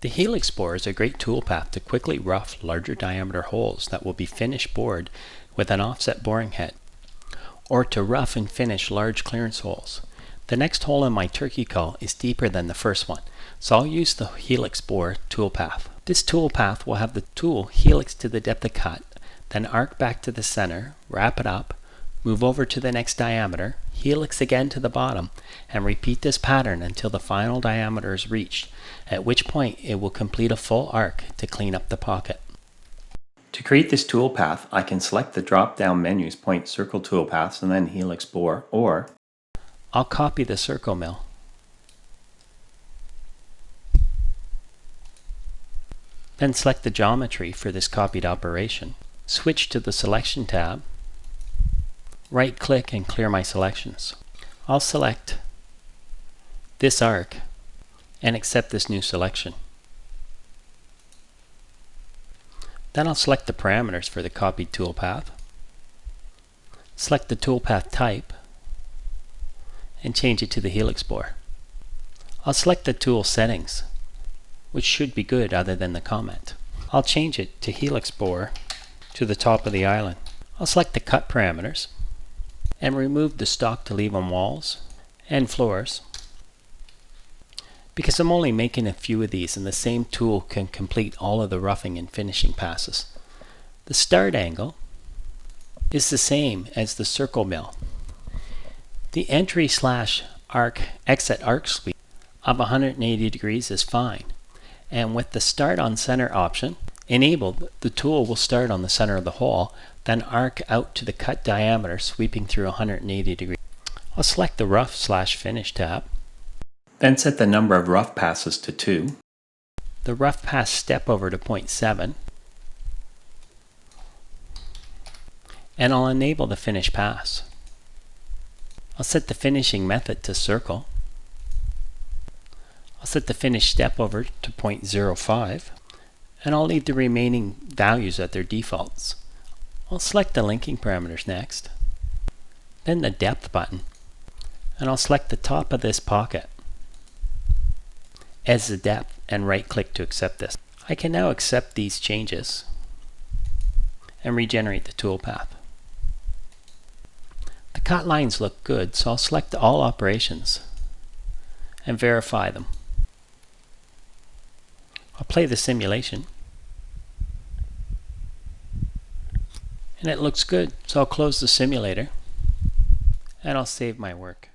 The Helix bore is a great toolpath to quickly rough larger diameter holes that will be finished bored with an offset boring head, or to rough and finish large clearance holes. The next hole in my turkey cull is deeper than the first one, so I'll use the Helix bore toolpath. This toolpath will have the tool helix to the depth of cut, then arc back to the center, wrap it up, move over to the next diameter, helix again to the bottom, and repeat this pattern until the final diameter is reached, at which point it will complete a full arc to clean up the pocket. To create this toolpath, I can select the drop-down menus, point circle toolpaths, and then helix bore, or I'll copy the circle mill. Then select the geometry for this copied operation. Switch to the Selection tab, right-click and clear my selections. I'll select this arc and accept this new selection. Then I'll select the parameters for the copied toolpath, select the toolpath type, and change it to the helix bore. I'll select the tool settings, which should be good other than the comment. I'll change it to helix bore to the top of the island. I'll select the cut parameters and remove the stock to leave on walls and floors, because I'm only making a few of these and the same tool can complete all of the roughing and finishing passes. The start angle is the same as the circle mill. The entry/arc exit arc sweep of 180 degrees is fine, and with the start on center option enabled, the tool will start on the center of the hole, then arc out to the cut diameter, sweeping through 180 degrees. I'll select the rough/finish tab, then set the number of rough passes to 2, the rough pass step over to 0.7, and I'll enable the finish pass. I'll set the finishing method to circle. I'll set the finish step over to 0.05, and I'll leave the remaining values at their defaults. I'll select the linking parameters next, then the depth button, and I'll select the top of this pocket as the depth and right-click to accept this. I can now accept these changes and regenerate the toolpath. The cut lines look good, so I'll select all operations and verify them. I'll play the simulation, and it looks good, so I'll close the simulator and I'll save my work.